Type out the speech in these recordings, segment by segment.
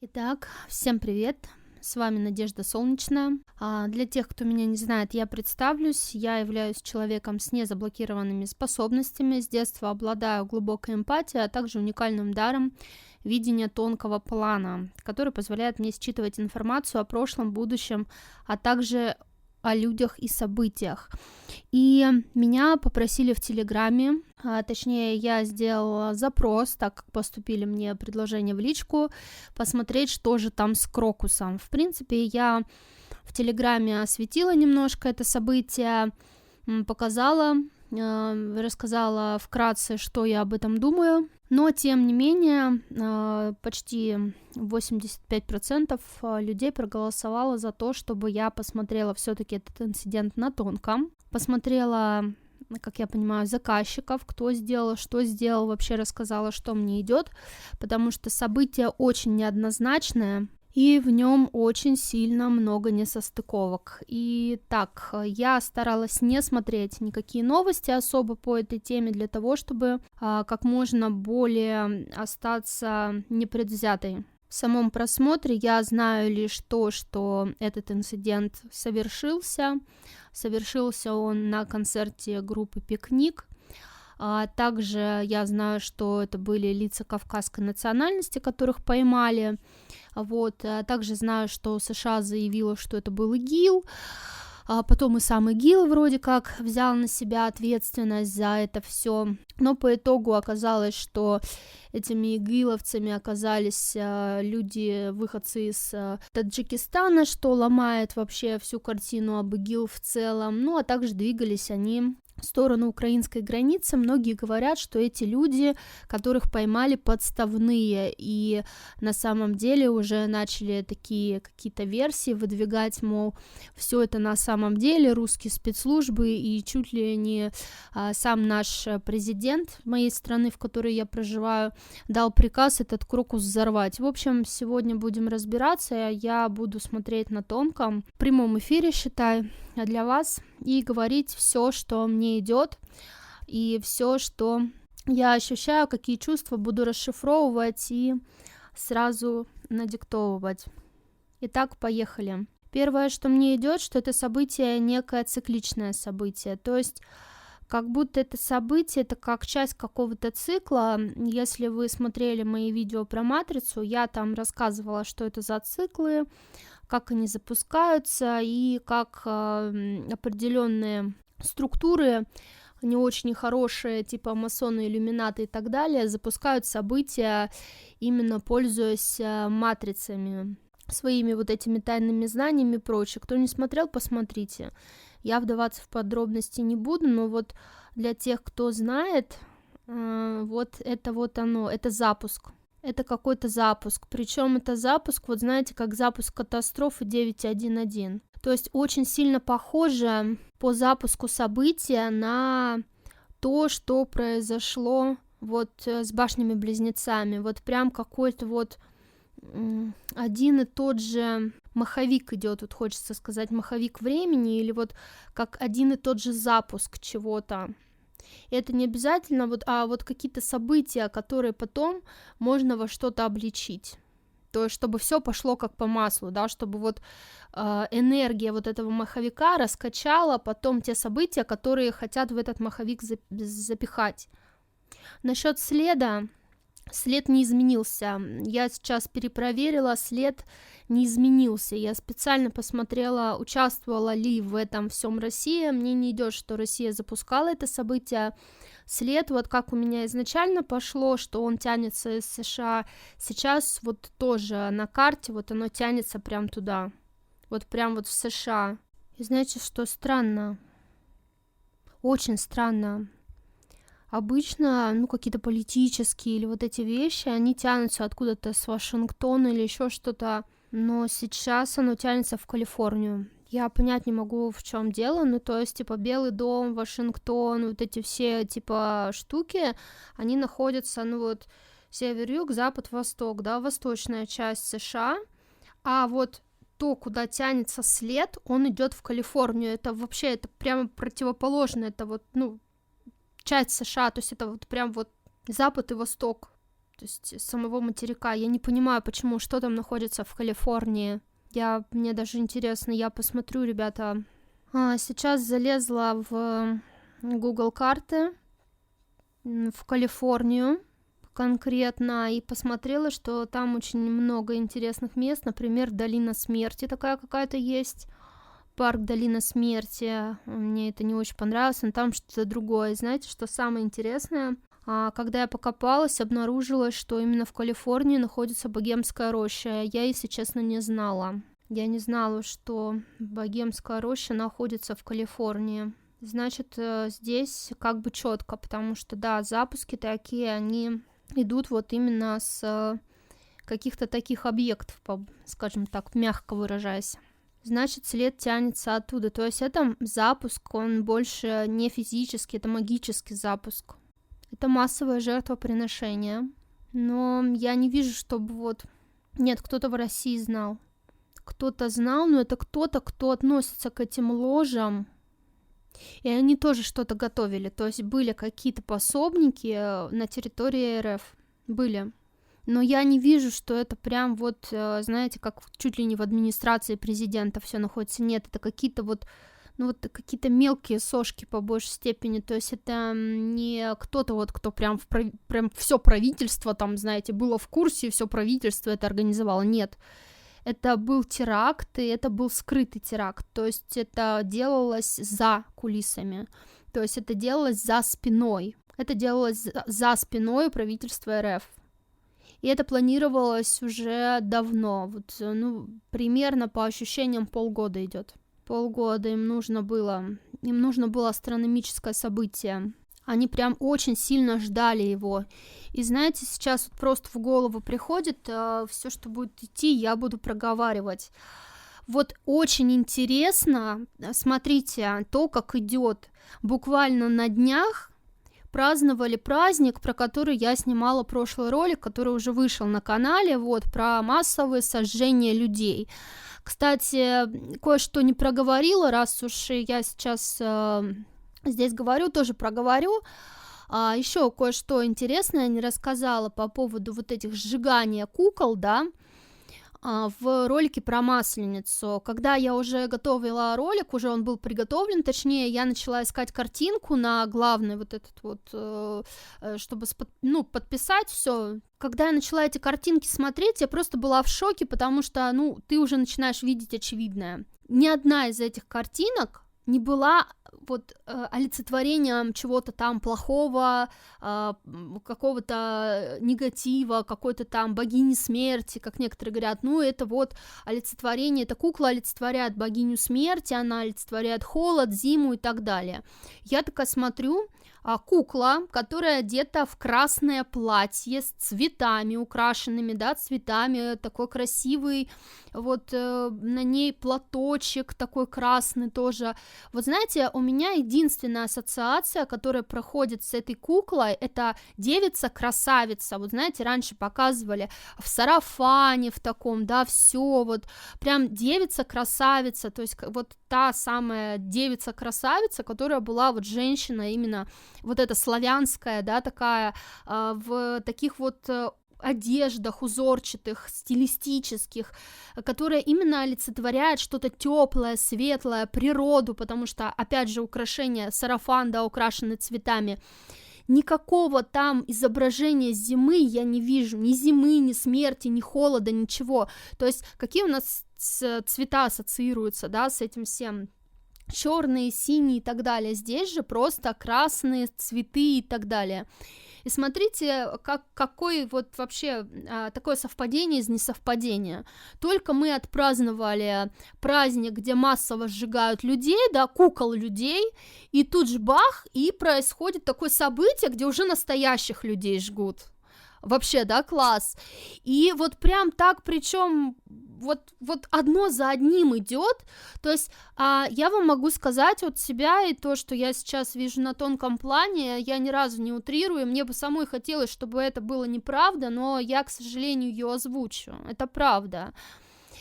Итак, всем привет! С вами Надежда Солнечная. Для тех, кто меня не знает, я представлюсь. Я являюсь человеком с незаблокированными способностями. С детства обладаю глубокой эмпатией, а также уникальным даром видения тонкого плана, который позволяет мне считывать информацию о прошлом, будущем, а также о людях и событиях. И меня попросили в Телеграме, точнее, я сделала запрос, так как поступили мне предложения в личку, посмотреть, что же там с Крокусом. В принципе, я в Телеграме осветила немножко это событие, показала, рассказала вкратце, что я об этом думаю, но, тем не менее, почти 85% людей проголосовало за то, чтобы я посмотрела все-таки этот инцидент на тонком, посмотрела, как я понимаю, заказчиков, кто сделал, что сделал, вообще рассказала, что мне идет, потому что событие очень неоднозначное, и в нем очень сильно много несостыковок. И так, я старалась не смотреть никакие новости особо по этой теме для того, чтобы как можно более остаться непредвзятой. В самом просмотре я знаю лишь то, что этот инцидент совершился. Совершился он на концерте группы «Пикник». Также я знаю, что это были лица кавказской национальности, которых поймали. Также знаю, что США заявила, что это был ИГИЛ. Потом и сам ИГИЛ вроде как взял на себя ответственность за это все. Но по итогу оказалось, что этими игиловцами оказались люди, выходцы из Таджикистана, что ломает вообще всю картину об ИГИЛ в целом. А также двигались они в сторону украинской границы. Многие говорят, что эти люди, которых поймали, подставные, и на самом деле уже начали такие какие-то версии выдвигать, мол, все это на самом деле русские спецслужбы, и чуть ли не сам наш президент моей страны, в которой я проживаю, дал приказ этот Крокус взорвать. В общем, сегодня будем разбираться, я буду смотреть на тонком, в прямом эфире, считай, для вас, и говорить все, что мне идет, и все, что я ощущаю, какие чувства буду расшифровывать и сразу надиктовывать. Итак, поехали. Первое, что мне идет, что это событие некое цикличное событие, то есть как будто это событие, это как часть какого-то цикла. Если вы смотрели мои видео про матрицу, я там рассказывала, что это за циклы, как они запускаются и как определенные структуры, не очень хорошие, типа масоны, иллюминаты и так далее, запускают события, именно пользуясь матрицами, своими вот этими тайными знаниями и прочее. Кто не смотрел, посмотрите. Я вдаваться в подробности не буду, но вот для тех, кто знает, вот это вот оно, это запуск. Это какой-то запуск, причем это запуск, вот знаете, как запуск катастрофы 911. То есть очень сильно похоже по запуску события на то, что произошло вот с башнями-близнецами. Вот прям какой-то вот один и тот же маховик идет, вот хочется сказать, маховик времени, или вот как один и тот же запуск чего-то. И это не обязательно вот какие-то события, которые потом можно во что-то обличить. То есть, чтобы все пошло как по маслу, да, чтобы вот энергия вот этого маховика раскачала потом те события, которые хотят в этот маховик запихать. Насчет следа. След не изменился. Я сейчас перепроверила, след не изменился. Я специально посмотрела, участвовала ли в этом всем Россия. Мне не идет, что Россия запускала это событие. След, вот как у меня изначально пошло, что он тянется из США, сейчас вот тоже на карте, вот оно тянется прям туда. Вот прям вот в США. И знаете, что странно? Очень странно. Обычно, какие-то политические или вот эти вещи, они тянутся откуда-то с Вашингтона или еще что-то, но сейчас оно тянется в Калифорнию. Я понять не могу, в чем дело, то есть, Белый дом, Вашингтон, вот эти все, штуки, они находятся, север, юг, запад, восток, да, восточная часть США, а вот то, куда тянется след, он идет в Калифорнию, это вообще, это прямо противоположно, это вот, часть США, то есть это вот прям вот запад и восток, то есть самого материка. Я не понимаю, почему, что там находится в Калифорнии. Мне даже интересно, я посмотрю, ребята. Сейчас залезла в Google карты в Калифорнию конкретно и посмотрела, что там очень много интересных мест. Например, Долина Смерти такая какая-то есть. Парк Долина Смерти. Мне это не очень понравилось, но там что-то другое. Знаете, что самое интересное? Когда я покопалась, обнаружилось, что именно в Калифорнии находится Богемская роща. Я, если честно, не знала. Я не знала, что Богемская роща находится в Калифорнии. Значит, здесь как бы четко, потому что, да, запуски такие, они идут вот именно с каких-то таких объектов, скажем так, мягко выражаясь. Значит, след тянется оттуда. То есть это запуск, он больше не физический, это магический запуск. Это массовое жертвоприношение. Но я не вижу, чтобы вот... Нет, кто-то в России знал. Кто-то знал, но это кто-то, кто относится к этим ложам. И они тоже что-то готовили. То есть были какие-то пособники на территории РФ. Были. Но я не вижу, что это прям вот, знаете, как чуть ли не в администрации президента все находится. Нет, это какие-то вот, ну вот какие-то мелкие сошки по большей степени. То есть это не кто-то вот, кто прям все правительство там, знаете, было в курсе, все правительство это организовало. Нет. Это был теракт, и это был скрытый теракт. То есть это делалось за кулисами. То есть это делалось за спиной. Это делалось за спиной правительства РФ. И это планировалось уже давно, вот, ну, примерно по ощущениям полгода идет. Полгода им нужно было астрономическое событие. Они прям очень сильно ждали его. И знаете, сейчас вот просто в голову приходит, все, что будет идти, я буду проговаривать. Вот очень интересно, смотрите, то, как идет. Буквально на днях праздновали праздник, про который я снимала прошлый ролик, который уже вышел на канале, вот, про массовые сожжения людей. Кстати, кое-что не проговорила, раз уж я сейчас здесь говорю, тоже проговорю. Еще кое-что интересное не рассказала по поводу вот этих сжигания кукол, да, в ролике про Масленицу. Когда я уже готовила ролик, уже он был приготовлен, точнее, я начала искать картинку на главный вот этот вот, чтобы, подписать все. Когда я начала эти картинки смотреть, я просто была в шоке, потому что, ты уже начинаешь видеть очевидное. Ни одна из этих картинок не была вот олицетворением чего-то там плохого, какого-то негатива, какой-то там богини смерти, как некоторые говорят, это вот олицетворение, эта кукла олицетворяет богиню смерти, она олицетворяет холод, зиму и так далее. Я такая смотрю, кукла, которая одета в красное платье с цветами украшенными, да, цветами, такой красивый, вот на ней платочек такой красный тоже. Вот знаете, у меня единственная ассоциация, которая проходит с этой куклой, это девица-красавица. Вот знаете, раньше показывали в сарафане в таком, да, все вот прям девица-красавица, то есть вот та самая девица-красавица, которая была вот женщина именно вот эта славянская, да, такая, в таких вот одеждах узорчатых, стилистических, которая именно олицетворяет что-то теплое, светлое, природу, потому что, опять же, украшение, сарафан, да, украшенный цветами. Никакого там изображения зимы я не вижу, ни зимы, ни смерти, ни холода, ничего. То есть какие у нас цвета ассоциируются, да, с этим всем? Черные, синие и так далее. Здесь же просто красные цветы и так далее. И смотрите, какое вот вообще такое совпадение из несовпадения. Только мы отпраздновали праздник, где массово сжигают людей, да, кукол людей, и тут же бах, и происходит такое событие, где уже настоящих людей жгут. Вообще, да, класс. И вот прям так, причем вот одно за одним идет. То есть я вам могу сказать от себя и то, что я сейчас вижу на тонком плане, я ни разу не утрирую, мне бы самой хотелось, чтобы это было неправда, но я, к сожалению, ее озвучу. Это правда.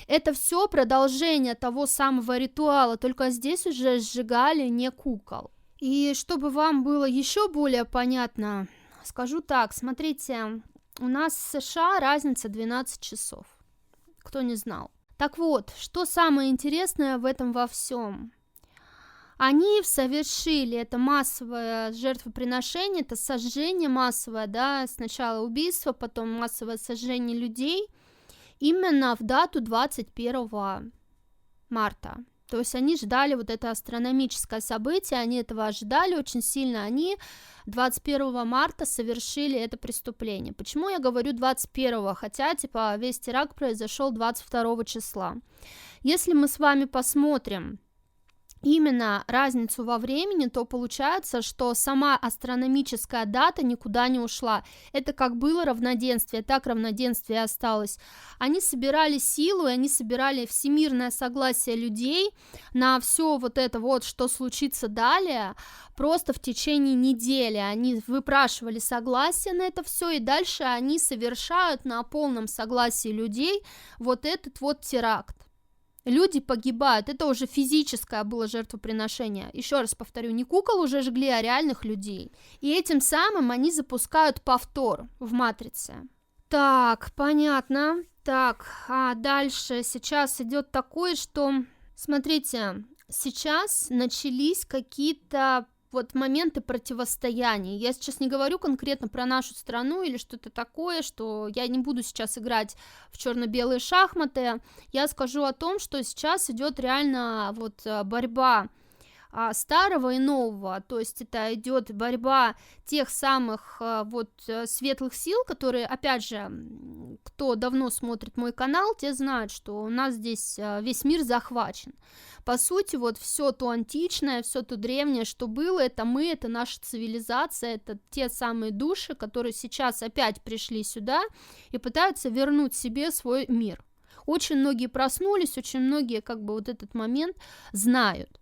Это все продолжение того самого ритуала, только здесь уже сжигали не кукол. И чтобы вам было еще более понятно, скажу так, смотрите, У нас с США разница 12 часов, кто не знал. Так вот, что самое интересное в этом во всем? Они совершили это массовое жертвоприношение, это сожжение массовое, да, сначала убийство, потом массовое сожжение людей, именно в дату 21 марта. То есть они ждали вот это астрономическое событие, они этого ожидали очень сильно, они 21 марта совершили это преступление. Почему я говорю 21, хотя, типа, весь теракт произошел 22 числа. Если мы с вами посмотрим именно разницу во времени, то получается, что сама астрономическая дата никуда не ушла. Это как было равноденствие, так равноденствие осталось. Они собирали силу, и они собирали всемирное согласие людей на все вот это вот, что случится далее, просто в течение недели. Они выпрашивали согласие на это все, и дальше они совершают на полном согласии людей вот этот вот теракт. Люди погибают, это уже физическое было жертвоприношение. Еще раз повторю, не кукол уже жгли, а реальных людей. И этим самым они запускают повтор в матрице. Так, понятно. Так, а дальше сейчас идет такое, что, смотрите, сейчас начались какие-то вот моменты противостояния. Я сейчас не говорю конкретно про нашу страну или что-то такое, что я не буду сейчас играть в черно-белые шахматы. Я скажу о том, что сейчас идет реально вот борьба старого и нового, то есть это идет борьба тех самых вот светлых сил, которые, опять же, кто давно смотрит мой канал, те знают, что у нас здесь весь мир захвачен. По сути, вот все то античное, все то древнее, что было, это мы, это наша цивилизация, это те самые души, которые сейчас опять пришли сюда и пытаются вернуть себе свой мир. Очень многие проснулись, очень многие как бы вот этот момент знают.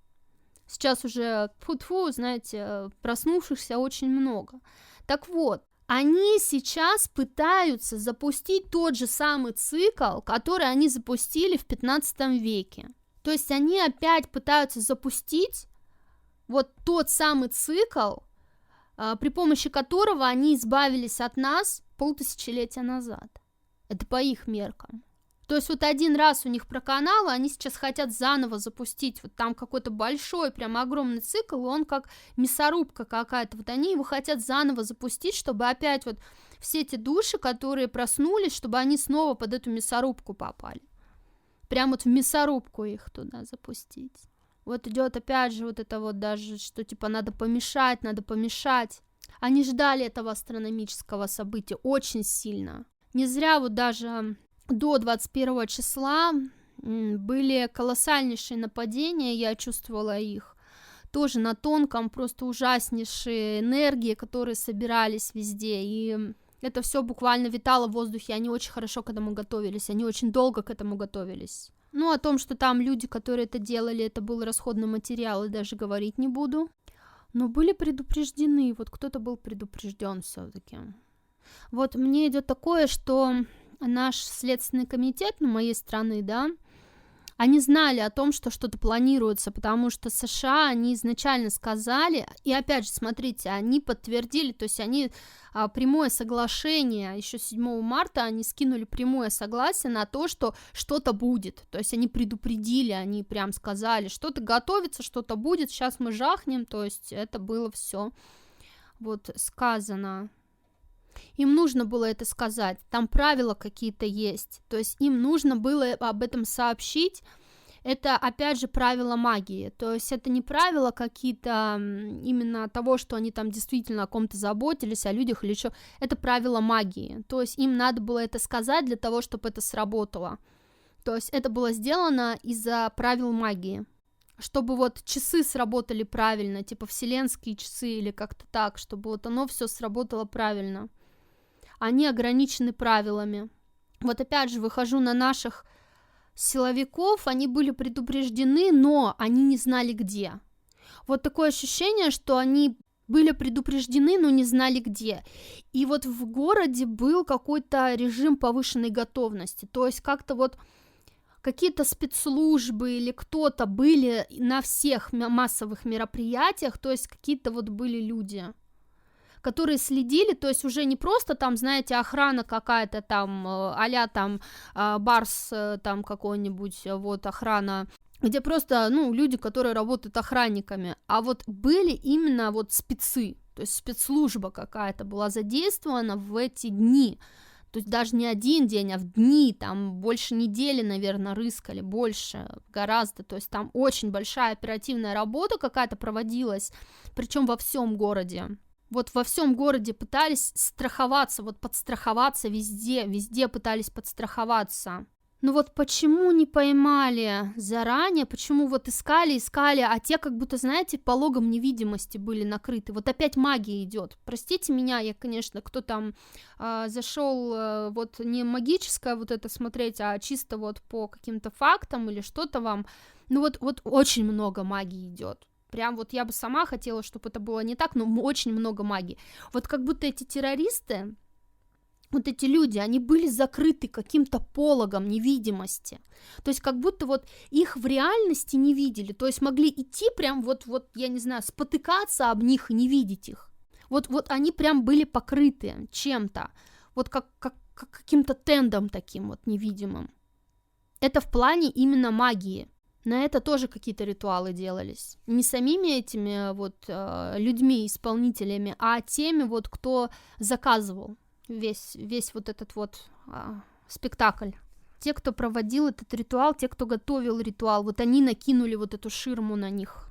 Сейчас уже, тьфу-тьфу, знаете, проснувшихся очень много. Так вот, они сейчас пытаются запустить тот же самый цикл, который они запустили в 15 веке. То есть они опять пытаются запустить вот тот самый цикл, при помощи которого они избавились от нас 500 назад. Это по их меркам. То есть вот один раз у них проканало, они сейчас хотят заново запустить, вот там какой-то большой, прям огромный цикл, и он как мясорубка какая-то, вот они его хотят заново запустить, чтобы опять вот все эти души, которые проснулись, чтобы они снова под эту мясорубку попали. Прям вот в мясорубку их туда запустить. Вот идет опять же вот это вот даже, что типа надо помешать. Они ждали этого астрономического события очень сильно. Не зря вот даже до 21 числа были колоссальнейшие нападения, я чувствовала их, тоже на тонком, просто ужаснейшие энергии, которые собирались везде, и это все буквально витало в воздухе, они очень хорошо к этому готовились, они очень долго к этому готовились. Ну, о том, что там люди, которые это делали, это был расходный материал, и даже говорить не буду, но были предупреждены, вот кто-то был предупрежден все-таки. Вот мне идет такое, что наш следственный комитет, ну, моей страны, да, они знали о том, что что-то планируется, потому что США, они изначально сказали, и опять же, смотрите, они подтвердили, то есть они прямое соглашение, еще 7 марта они скинули прямое согласие на то, что что-то будет, то есть они предупредили, они прям сказали, что-то готовится, что-то будет, сейчас мы жахнем, то есть это было все вот сказано. Им нужно было это сказать, там правила какие-то есть, то есть им нужно было об этом сообщить. Это, опять же, правила магии, то есть это не правила какие-то именно того, что они там действительно о ком-то заботились, о людях или что, это правила магии, то есть им надо было это сказать для того, чтобы это сработало, то есть это было сделано из-за правил магии, чтобы вот часы сработали правильно, типа вселенские часы или как-то так, чтобы вот оно все сработало правильно. Они ограничены правилами. Вот опять же выхожу на наших силовиков, они были предупреждены, но они не знали где. Вот такое ощущение, что они были предупреждены, но не знали где. И вот в городе был какой-то режим повышенной готовности, то есть как-то вот какие-то спецслужбы или кто-то были на всех массовых мероприятиях, то есть какие-то вот были люди, которые следили, то есть уже не просто там, знаете, охрана какая-то там, а-ля там Барс там какой-нибудь, вот охрана, где просто, ну, люди, которые работают охранниками, а вот были именно вот спецы, то есть спецслужба какая-то была задействована в эти дни, то есть даже не один день, а в дни, там больше недели, наверное, рыскали, больше, гораздо, то есть там очень большая оперативная работа какая-то проводилась, причем во всем городе. Вот во всем городе пытались страховаться, вот подстраховаться везде пытались подстраховаться. Ну вот почему не поймали заранее, почему вот искали, а те как будто, знаете, пологом невидимости были накрыты. Вот опять магия идет. Простите меня, я, конечно, кто там зашел вот не магическое вот это смотреть, а чисто вот по каким-то фактам или что-то вам. Ну вот очень много магии идет. Прям вот я бы сама хотела, чтобы это было не так, но очень много магии. Вот как будто эти террористы, вот эти люди, они были закрыты каким-то пологом невидимости. То есть как будто вот их в реальности не видели. То есть могли идти прям вот я не знаю, спотыкаться об них и не видеть их. Вот они прям были покрыты чем-то. Вот как каким-то тендом таким вот невидимым. Это в плане именно магии. На это тоже какие-то ритуалы делались. Не самими этими вот людьми, исполнителями, а теми вот, кто заказывал весь вот этот вот спектакль. Те, кто проводил этот ритуал, те, кто готовил ритуал, вот они накинули вот эту ширму на них.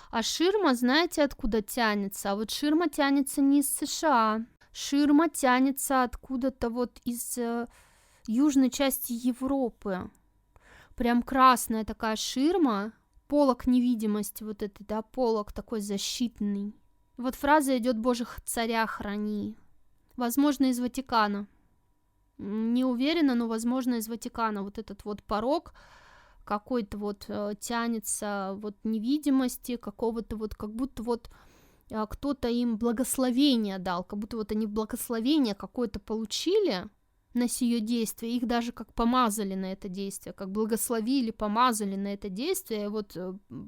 А ширма, знаете, откуда тянется? А вот ширма тянется не из США. Ширма тянется откуда-то вот из южной части Европы. Прям красная такая ширма, полог невидимости вот этот, да, полог такой защитный. Вот фраза идет: «Божих царя храни». Возможно, из Ватикана. Не уверена, но, возможно, из Ватикана. Вот этот вот порог какой-то вот тянется вот невидимости, какого-то вот, как будто вот кто-то им благословение дал, как будто вот они благословение какое-то получили на сие действие, их даже как помазали на это действие, как благословили, помазали на это действие, вот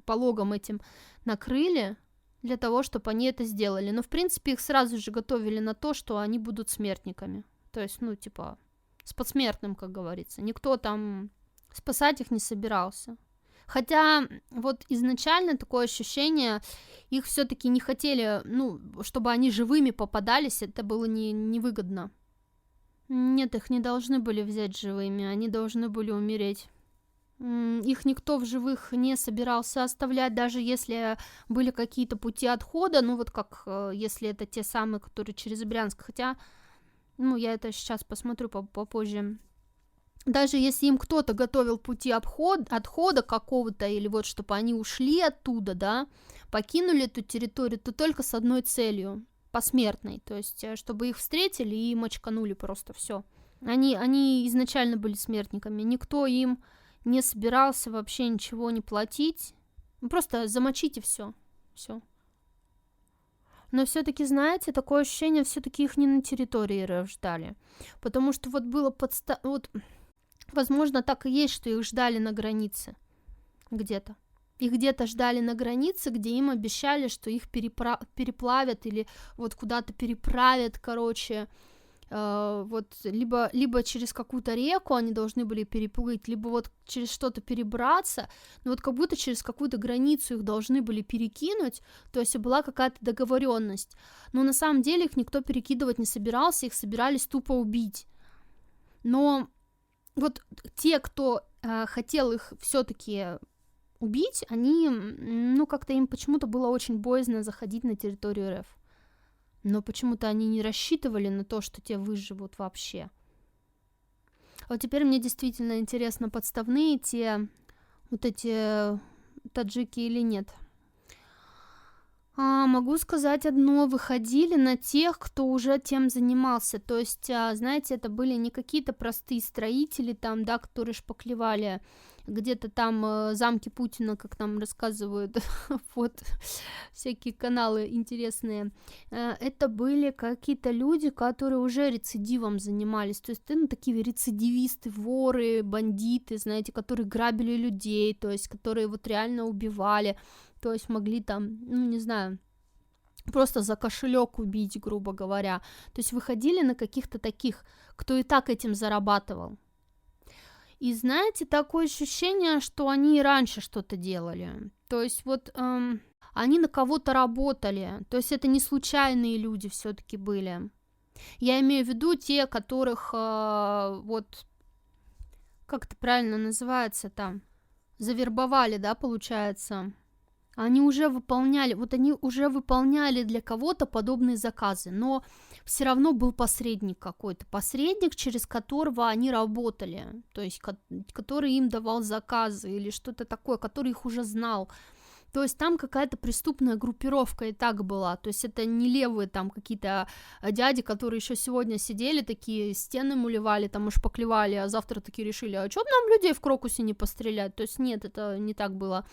пологом этим накрыли, для того, чтобы они это сделали. Но, в принципе, их сразу же готовили на то, что они будут смертниками. То есть, ну, типа, с подсмертным, как говорится. Никто там спасать их не собирался. Хотя, вот изначально такое ощущение, их все-таки не хотели, ну, чтобы они живыми попадались, это было невыгодно. Нет, их не должны были взять живыми, они должны были умереть. Их никто в живых не собирался оставлять, даже если были какие-то пути отхода, ну вот как, если это те самые, которые через Брянск, хотя, ну, я это сейчас посмотрю попозже. Даже если им кто-то готовил пути отхода какого-то, или вот, чтобы они ушли оттуда, да, покинули эту территорию, то только с одной целью, посмертной, то есть, чтобы их встретили и мочканули просто, все. Они изначально были смертниками, никто им не собирался вообще ничего не платить. Просто замочите все. Но все-таки, знаете, такое ощущение, все-таки их не на территории РФ ждали. Потому что вот было вот, возможно, так и есть, что их ждали на границе. Где-то. Их где-то ждали на границе, где им обещали, что их переплавят или вот куда-то переправят, короче. Вот либо через какую-то реку они должны были переплыть, либо вот через что-то перебраться, но вот как будто через какую-то границу их должны были перекинуть, то есть была какая-то договоренность, но на самом деле их никто перекидывать не собирался, их собирались тупо убить. Но вот те, кто хотел их все-таки убить, они, ну, как-то им почему-то было очень боязно заходить на территорию РФ. Но почему-то они не рассчитывали на то, что те выживут вообще. А вот теперь мне действительно интересно, подставные те вот эти таджики или нет. Могу сказать одно, выходили на тех, кто уже тем занимался. То есть, знаете, это были не какие-то простые строители там, да, которые шпаклевали где-то там замки Путина, как нам рассказывают, вот, всякие каналы интересные. Это были какие-то люди, которые уже рецидивом занимались, то есть, ну, такие рецидивисты, воры, бандиты, знаете, которые грабили людей, то есть, которые вот реально убивали, то есть, могли там, ну, не знаю, просто за кошелек убить, грубо говоря. То есть выходили на каких-то таких, кто и так этим зарабатывал. И знаете, такое ощущение, что они и раньше что-то делали. То есть вот они на кого-то работали. То есть это не случайные люди все-таки были. Я имею в виду те, которых вот, как это правильно называется там, завербовали, да, получается. Они уже выполняли для кого-то подобные заказы, но все равно был посредник какой-то, посредник, через которого они работали, то есть который им давал заказы или что-то такое, который их уже знал. То есть там какая-то преступная группировка и так была, то есть это не левые там какие-то дяди, которые еще сегодня сидели, такие стены мулевали, там шпаклевали, а завтра такие решили, а чё бы нам людей в Крокусе не пострелять, то есть нет, это не так было.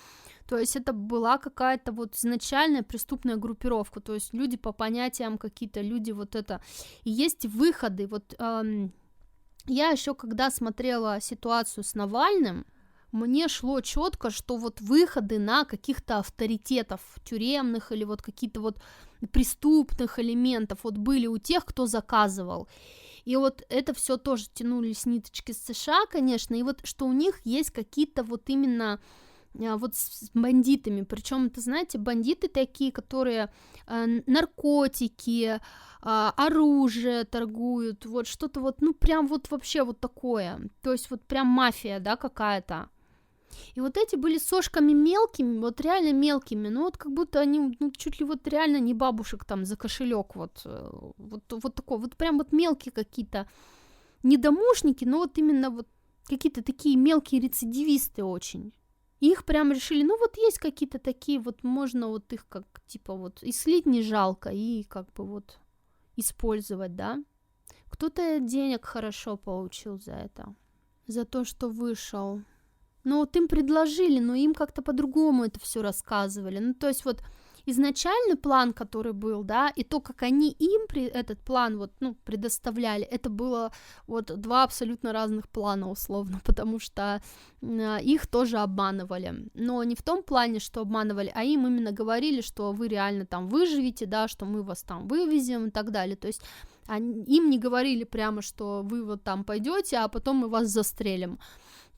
То есть это была какая-то вот изначальная преступная группировка, то есть люди по понятиям какие-то, люди вот это. И есть выходы, вот я еще когда смотрела ситуацию с Навальным, мне шло четко, что вот выходы на каких-то авторитетов тюремных или вот какие-то вот преступных элементов вот были у тех, кто заказывал. И вот это все тоже тянулись ниточки с США, конечно, и вот что у них есть какие-то вот именно вот с бандитами, причем это, знаете, бандиты такие, которые наркотики, оружие торгуют, вот что-то вот, ну прям вот вообще вот такое, то есть вот прям мафия, да, какая-то. И вот эти были сошками мелкими, вот реально мелкими, ну вот как будто они, ну чуть ли вот реально не бабушек там за кошелек, вот такой, вот прям вот мелкие какие-то, не домушники, но вот именно вот какие-то такие мелкие рецидивисты очень. И их прям решили, ну вот есть какие-то такие, вот можно вот их как типа вот и слить не жалко, и как бы вот использовать, да. Кто-то денег хорошо получил за это, за то, что вышел. Но вот им предложили, но им как-то по-другому это все рассказывали. Ну, то есть вот изначальный план, который был, да, и то, как они им этот план вот, ну, предоставляли, это было вот два абсолютно разных плана, условно, потому что их тоже обманывали. Но не в том плане, что обманывали, а им именно говорили, что вы реально там выживете, да, что мы вас там вывезем и так далее. То есть им не говорили прямо, что вы вот там пойдете, а потом мы вас застрелим.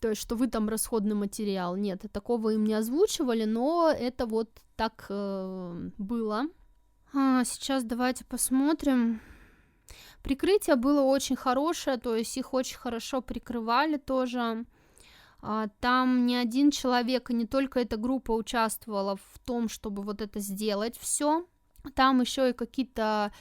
То есть, что вы там расходный материал. Нет, такого им не озвучивали, но это вот так было. Сейчас давайте посмотрим. Прикрытие было очень хорошее, то есть их очень хорошо прикрывали тоже. Там не один человек, и не только эта группа участвовала в том, чтобы вот это сделать все. Там еще и какие-то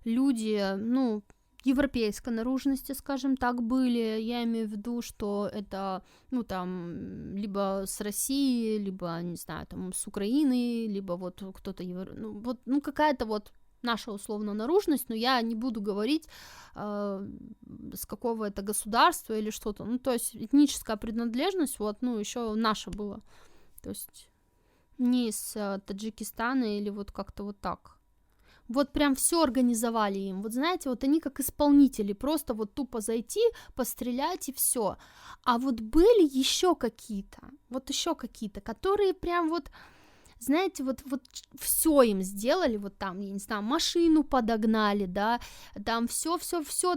люди, ну, европейской наружности, скажем так, были. Я имею в виду, что это, ну, там, либо с России, либо, не знаю, там, с Украины, либо вот кто-то, ну, вот, ну, какая-то вот наша, условно, наружность, но я не буду говорить, с какого это государства или что-то, ну, то есть этническая принадлежность, вот, ну, еще наша была, то есть не из Таджикистана или вот как-то вот так. Вот прям все организовали им. Вот знаете, вот они как исполнители, просто вот тупо зайти, пострелять и все. А вот были еще какие-то, которые прям вот, знаете, вот все им сделали, вот там, я не знаю, машину подогнали, да, там все,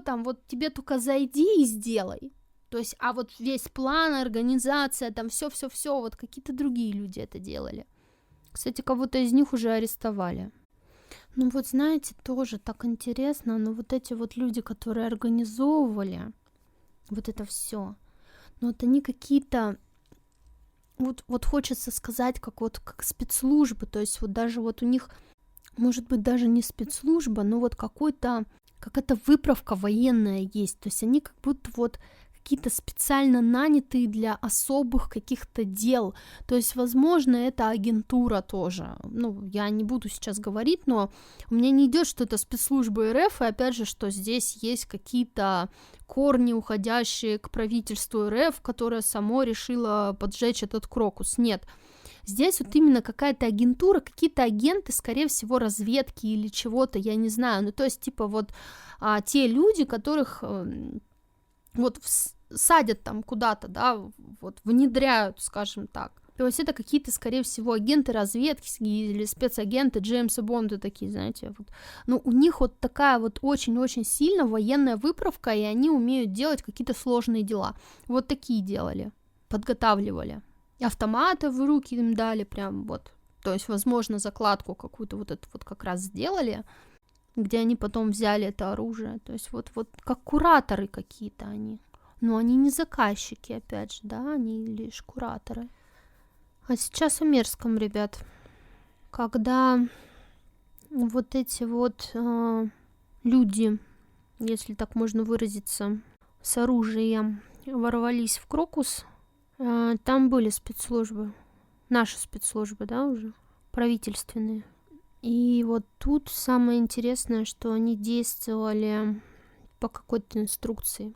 там вот тебе только зайди и сделай. То есть, а вот весь план, организация, там все, вот какие-то другие люди это делали. Кстати, кого-то из них уже арестовали. Ну вот знаете, тоже так интересно, но вот эти вот люди, которые организовывали вот это все, ну вот они какие-то, вот хочется сказать, как спецслужбы, то есть вот даже вот у них, может быть, даже не спецслужба, но вот какая-то выправка военная есть, то есть они как будто вот какие-то специально нанятые для особых каких-то дел, то есть, возможно, это агентура тоже, ну, я не буду сейчас говорить, но у меня не идет, что это спецслужбы РФ, и опять же, что здесь есть какие-то корни, уходящие к правительству РФ, которое само решило поджечь этот Крокус, нет, здесь вот именно какая-то агентура, какие-то агенты, скорее всего, разведки или чего-то, я не знаю, ну, то есть, типа, вот те люди, которых вот садят там куда-то, да, вот внедряют, скажем так. То есть это какие-то, скорее всего, агенты разведки или спецагенты Джеймса Бонда такие, знаете, вот. Но у них вот такая вот очень-очень сильно военная выправка, и они умеют делать какие-то сложные дела. Вот такие делали, подготавливали. Автоматы в руки им дали прям вот. То есть, возможно, закладку какую-то вот эту вот как раз сделали, где они потом взяли это оружие. То есть вот как кураторы какие-то они. Но они не заказчики, опять же, да, они лишь кураторы. А сейчас о мерзком, ребят. Когда вот эти вот люди, если так можно выразиться, с оружием ворвались в Крокус, там были спецслужбы, наши спецслужбы, да, уже, правительственные. И вот тут самое интересное, что они действовали по какой-то инструкции.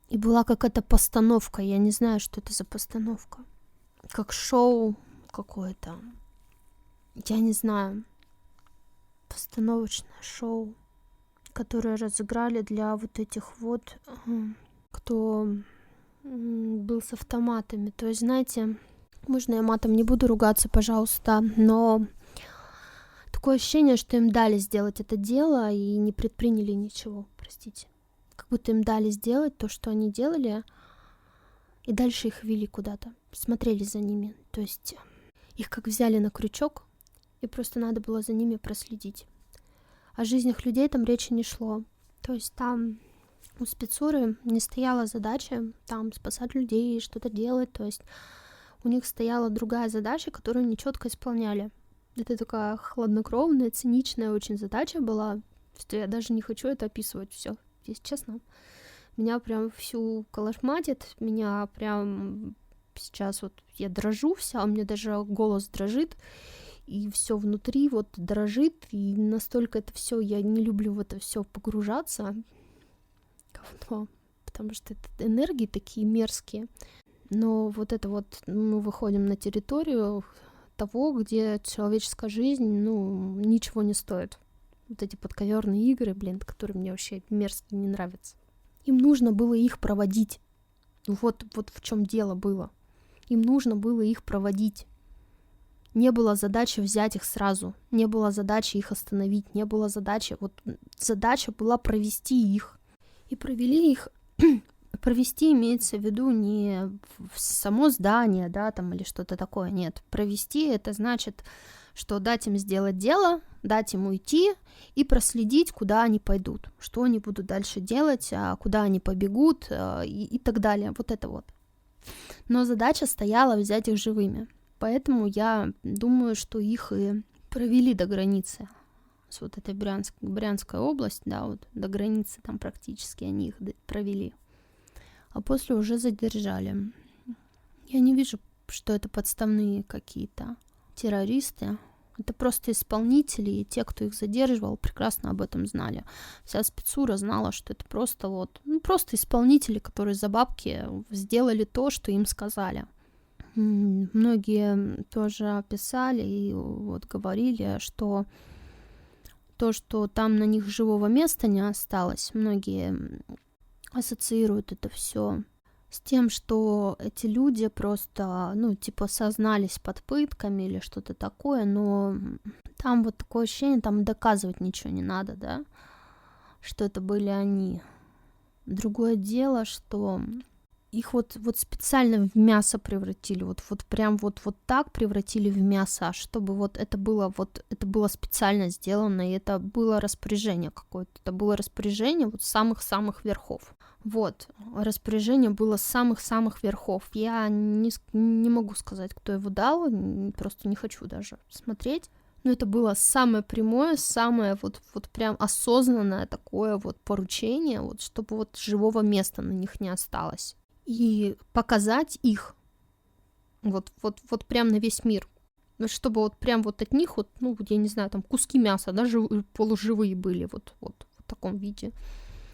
И была какая-то постановка, я не знаю, что это за постановка. Как шоу какое-то. Я не знаю. Постановочное шоу, которое разыграли для вот этих вот, кто был с автоматами. То есть, знаете, можно я матом не буду ругаться, пожалуйста, но такое ощущение, что им дали сделать это дело и не предприняли ничего, простите. Как будто им дали сделать то, что они делали, и дальше их вели куда-то, смотрели за ними. То есть их как взяли на крючок, и просто надо было за ними проследить. О жизнях людей там речи не шло. То есть там у спецуры не стояла задача там спасать людей, что-то делать. То есть у них стояла другая задача, которую они четко исполняли. Это такая хладнокровная, циничная очень задача была, что я даже не хочу это описывать все, если честно. Меня прям всю колошматит, меня прям сейчас вот я дрожу вся, у меня даже голос дрожит, и все внутри вот дрожит, и настолько это все, я не люблю в это все погружаться, говно, потому что это энергии такие мерзкие. Но вот это вот, мы выходим на территорию того, где человеческая жизнь, ничего не стоит. Вот эти подковерные игры, которые мне вообще мерзко не нравятся. Им нужно было их проводить. Вот в чем дело было. Им нужно было их проводить. Не было задачи взять их сразу, не было задачи их остановить, не было задачи, задача была провести их. И провели их, провести имеется в виду не в само здание, да, там или что-то такое, нет. Провести это значит, что дать им сделать дело, дать им уйти и проследить, куда они пойдут, что они будут дальше делать, куда они побегут и так далее, вот это вот. Но задача стояла взять их живыми. Поэтому я думаю, что их и провели до границы с вот этой Брянской области, да, вот до границы там практически они их провели. А после уже задержали. Я не вижу, что это подставные какие-то террористы. Это просто исполнители, и те, кто их задерживал, прекрасно об этом знали. Вся спецура знала, что это просто просто исполнители, которые за бабки сделали то, что им сказали. Многие тоже писали и вот говорили, что то, что там на них живого места не осталось, многие ассоциируют это все с тем, что эти люди просто, сознались под пытками или что-то такое, но там вот такое ощущение, там доказывать ничего не надо, да, что это были они. Другое дело, что их вот специально в мясо превратили, вот прям вот так превратили в мясо, чтобы это было специально сделано, и это было распоряжение какое-то, это было распоряжение самых-самых верхов. Распоряжение было с самых-самых верхов. Я не могу сказать, кто его дал, просто не хочу даже смотреть. Но это было самое прямое, самое вот прям осознанное такое вот поручение, чтобы живого места на них не осталось. И показать их вот прям на весь мир. Чтобы прям от них, я не знаю, там куски мяса, даже полуживые были в таком виде.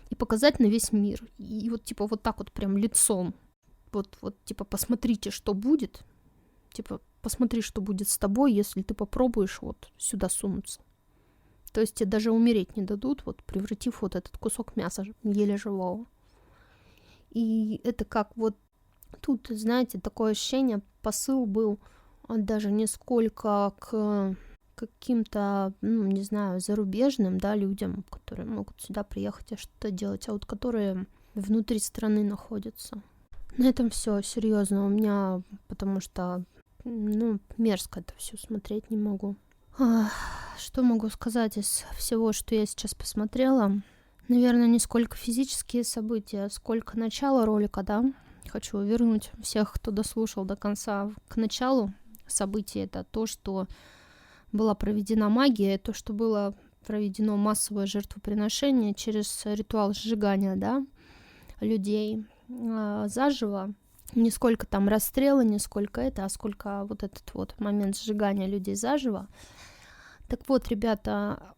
И показать на весь мир. И вот так вот прям лицом. Посмотрите, что будет. Посмотри, что будет с тобой, если ты попробуешь сюда сунуться. То есть тебе даже умереть не дадут, превратив этот кусок мяса еле живого. И это как Тут, знаете, такое ощущение, посыл был даже не сколько к каким-то, не знаю, зарубежным, да, людям, которые могут сюда приехать и что-то делать, а вот которые внутри страны находятся. На этом все, серьезно, у меня, потому что, мерзко это все смотреть не могу. Что могу сказать из всего, что я сейчас посмотрела? Наверное, не сколько физические события, сколько начало ролика, да. Хочу вернуть всех, кто дослушал до конца, к началу событий. Это то, что была проведена магия, то, что было проведено массовое жертвоприношение через ритуал сжигания, да, людей заживо. Не сколько там расстрела, не сколько это, а сколько вот этот вот момент сжигания людей заживо. Так вот, ребята,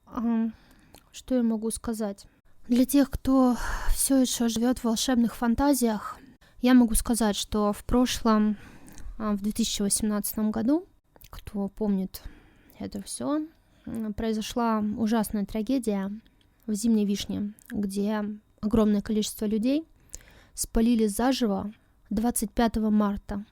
что я могу сказать? Для тех, кто все еще живет в волшебных фантазиях, я могу сказать, что в прошлом, в 2018 году, кто помнит это все, произошла ужасная трагедия в Зимней Вишне, где огромное количество людей спалили заживо 25 марта,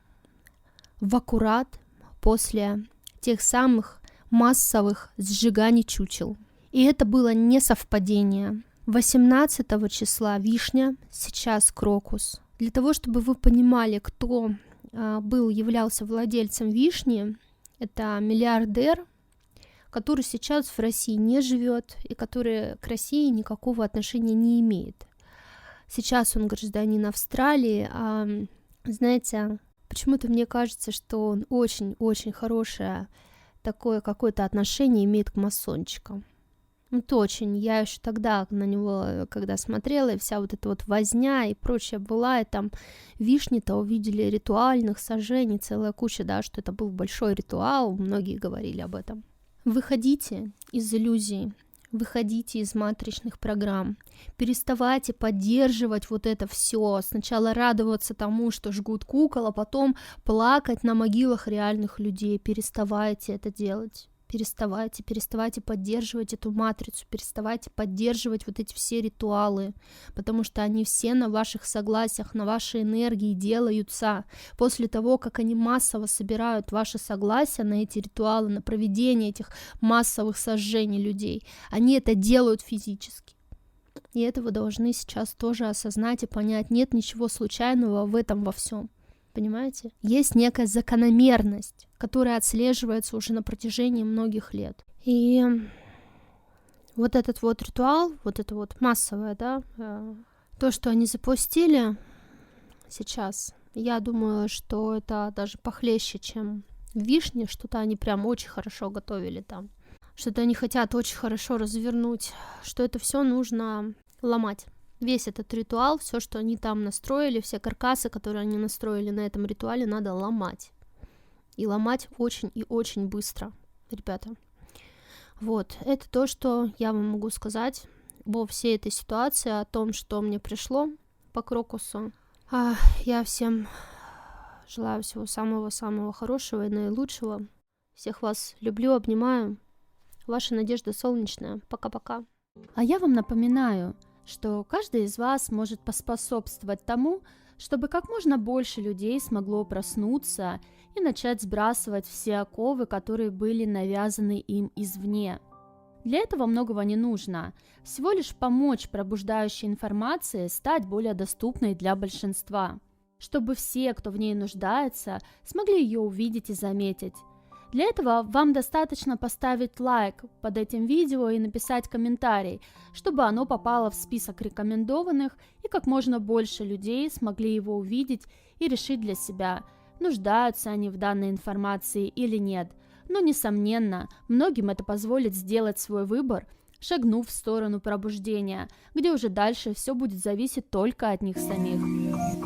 в аккурат после тех самых массовых сжиганий чучел. И это было не совпадение. 18 числа вишня, сейчас крокус. Для того, чтобы вы понимали, кто являлся владельцем вишни, это миллиардер, который сейчас в России не живет и который к России никакого отношения не имеет. Сейчас он гражданин Австралии, знаете, почему-то мне кажется, что он очень-очень хорошее такое какое-то отношение имеет к масончикам. Вот очень. Я еще тогда на него, когда смотрела, и вся вот эта вот возня и прочее была, и там вишни-то увидели ритуальных сожжений, целая куча, да, что это был большой ритуал, многие говорили об этом. Выходите из иллюзий, выходите из матричных программ, переставайте поддерживать вот это все. Сначала радоваться тому, что жгут кукол, а потом плакать на могилах реальных людей. Переставайте это делать. Переставайте поддерживать эту матрицу, переставайте поддерживать вот эти все ритуалы, потому что они все на ваших согласиях, на вашей энергии делаются. После того, как они массово собирают ваше согласие на эти ритуалы, на проведение этих массовых сожжений людей, они это делают физически. И это вы должны сейчас тоже осознать и понять, нет ничего случайного в этом во всем. Понимаете? Есть некая закономерность, которая отслеживается уже на протяжении многих лет. И вот этот вот ритуал, вот это вот массовое, да, то, что они запустили сейчас, я думаю, что это даже похлеще, чем вишни, что-то они прям очень хорошо готовили там, что-то они хотят очень хорошо развернуть, что это все нужно ломать. Весь этот ритуал, все, что они там настроили, все каркасы, которые они настроили на этом ритуале, надо ломать. И ломать очень и очень быстро, ребята. Вот, это то, что я вам могу сказать во всей этой ситуации, о том, что мне пришло по крокусу. Я всем желаю всего самого-самого хорошего и наилучшего. Всех вас люблю, обнимаю. Ваша Надежда Солнечная. Пока-пока. А я вам напоминаю, что каждый из вас может поспособствовать тому, чтобы как можно больше людей смогло проснуться и начать сбрасывать все оковы, которые были навязаны им извне. Для этого многого не нужно, всего лишь помочь пробуждающей информации стать более доступной для большинства, чтобы все, кто в ней нуждается, смогли ее увидеть и заметить. Для этого вам достаточно поставить лайк под этим видео и написать комментарий, чтобы оно попало в список рекомендованных и как можно больше людей смогли его увидеть и решить для себя, нуждаются они в данной информации или нет. Но, несомненно, многим это позволит сделать свой выбор, шагнув в сторону пробуждения, где уже дальше все будет зависеть только от них самих.